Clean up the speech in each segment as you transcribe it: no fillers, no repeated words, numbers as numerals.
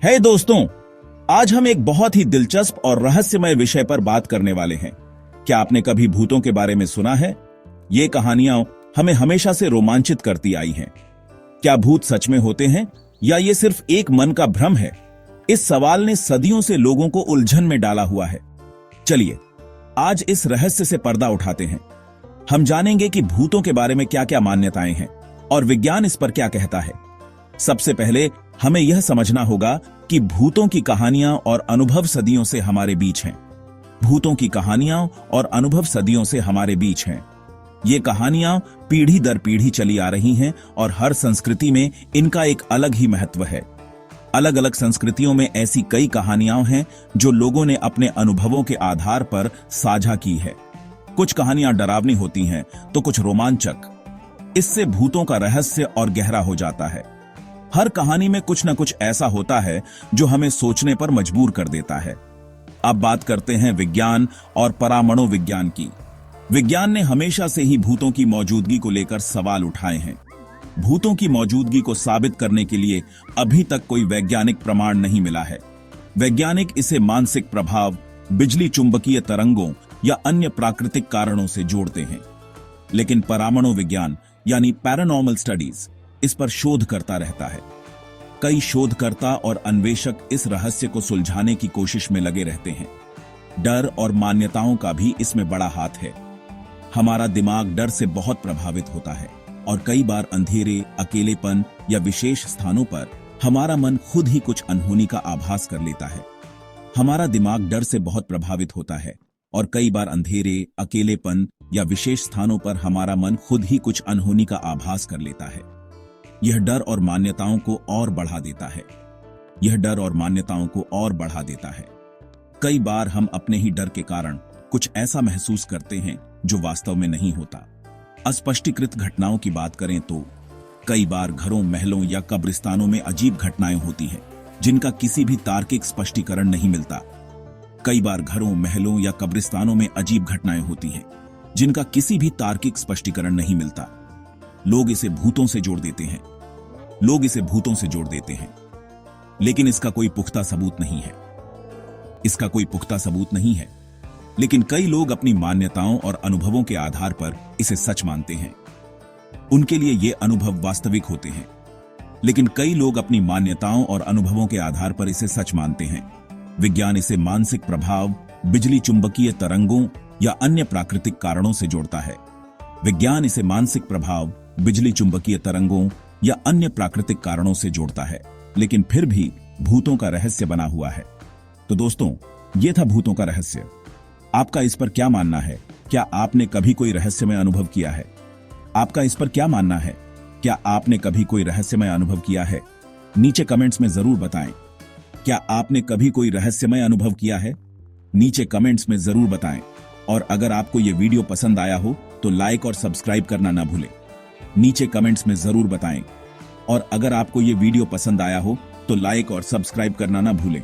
है दोस्तों, आज हम एक बहुत ही दिलचस्प और रहस्यमय विषय पर बात करने वाले हैं। क्या आपने कभी भूतों के बारे में सुना है? ये कहानियां हमें हमेशा से रोमांचित करती आई हैं। क्या भूत सच में होते हैं या ये सिर्फ एक मन का भ्रम है? इस सवाल ने सदियों से लोगों को उलझन में डाला हुआ है। चलिए आज इस रहस्य से पर्दा उठाते हैं। हम जानेंगे कि भूतों के बारे में क्या क्या मान्यताएं हैं और विज्ञान इस पर क्या कहता है। सबसे पहले हमें यह समझना होगा कि भूतों की कहानियां और अनुभव सदियों से हमारे बीच हैं। भूतों की कहानियां और अनुभव सदियों से हमारे बीच हैं। ये कहानियां पीढ़ी दर पीढ़ी चली आ रही हैं और हर संस्कृति में इनका एक अलग ही महत्व है। अलग अलग संस्कृतियों में ऐसी कई कहानियां हैं जो लोगों ने अपने अनुभवों के आधार पर साझा की है। कुछ कहानियां डरावनी होती हैं तो कुछ रोमांचक। इससे भूतों का रहस्य और गहरा हो जाता है। हर कहानी में कुछ न कुछ ऐसा होता है जो हमें सोचने पर मजबूर कर देता है। अब बात करते हैं विज्ञान और परामणु विज्ञान की। विज्ञान ने हमेशा से ही भूतों की मौजूदगी को लेकर सवाल उठाए हैं। भूतों की मौजूदगी को साबित करने के लिए अभी तक कोई वैज्ञानिक प्रमाण नहीं मिला है। वैज्ञानिक इसे मानसिक प्रभाव, बिजली चुंबकीय तरंगों या अन्य प्राकृतिक कारणों से जोड़ते हैं। लेकिन परामणु विज्ञान यानी पैरानॉर्मल स्टडीज इस पर शोध करता रहता है। कई शोधकर्ता और अन्वेषक इस रहस्य को सुलझाने की कोशिश में लगे रहते हैं। डर और मान्यताओं का भी इसमें बड़ा हाथ है। हमारा दिमाग डर से बहुत प्रभावित होता है और कई बार अंधेरे, अकेलेपन या विशेष स्थानों पर हमारा मन खुद ही कुछ अनहोनी का आभास कर लेता है। हमारा दिमाग डर से बहुत प्रभावित होता है और कई बार अंधेरे, अकेलेपन या विशेष स्थानों पर हमारा मन खुद ही कुछ अनहोनी का आभास कर लेता है। यह डर और मान्यताओं को और बढ़ा देता है। यह डर और मान्यताओं को और बढ़ा देता है। कई बार हम अपने ही डर के कारण कुछ ऐसा महसूस करते हैं जो वास्तव में नहीं होता। अस्पष्टीकृत घटनाओं की बात करें तो कई बार घरों, महलों या कब्रिस्तानों में अजीब घटनाएं होती हैं जिनका किसी भी तार्किक स्पष्टीकरण नहीं मिलता। कई बार घरों, महलों या कब्रिस्तानों में अजीब घटनाएं होती हैं जिनका किसी भी तार्किक स्पष्टीकरण नहीं मिलता। लोग इसे भूतों से जोड़ देते हैं। लोग इसे भूतों से जोड़ देते हैं, लेकिन इसका कोई पुख्ता सबूत नहीं है। इसका कोई पुख्ता सबूत नहीं है, लेकिन कई लोग अपनी मान्यताओं और अनुभवों के आधार पर इसे सच मानते हैं। उनके लिए ये अनुभव वास्तविक होते हैं, लेकिन कई लोग अपनी मान्यताओं और अनुभवों के आधार पर इसे सच मानते हैं। विज्ञान इसे मानसिक प्रभाव, बिजली चुंबकीय तरंगों या अन्य प्राकृतिक कारणों से जोड़ता है। विज्ञान इसे मानसिक प्रभाव, बिजली चुंबकीय तरंगों या अन्य प्राकृतिक कारणों से जोड़ता है, लेकिन फिर भी भूतों का रहस्य बना हुआ है। तो दोस्तों, यह था भूतों का रहस्य। आपका इस पर क्या मानना है? क्या आपने कभी कोई रहस्यमय अनुभव किया है? आपका इस पर क्या मानना है? क्या आपने कभी कोई रहस्यमय अनुभव किया है? नीचे कमेंट्स में जरूर बताएं। क्या आपने कभी कोई रहस्यमय अनुभव किया है? नीचे कमेंट्स में जरूर बताएं। और अगर आपको यह वीडियो पसंद आया हो तो लाइक और सब्सक्राइब करना ना भूलें। नीचे कमेंट्स में जरूर बताएं। और अगर आपको यह वीडियो पसंद आया हो तो लाइक और सब्सक्राइब करना ना भूलें।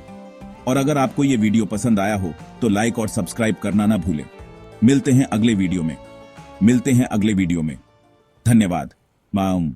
और अगर आपको यह वीडियो पसंद आया हो तो लाइक और सब्सक्राइब करना ना भूलें। मिलते हैं अगले वीडियो में। धन्यवाद। माम।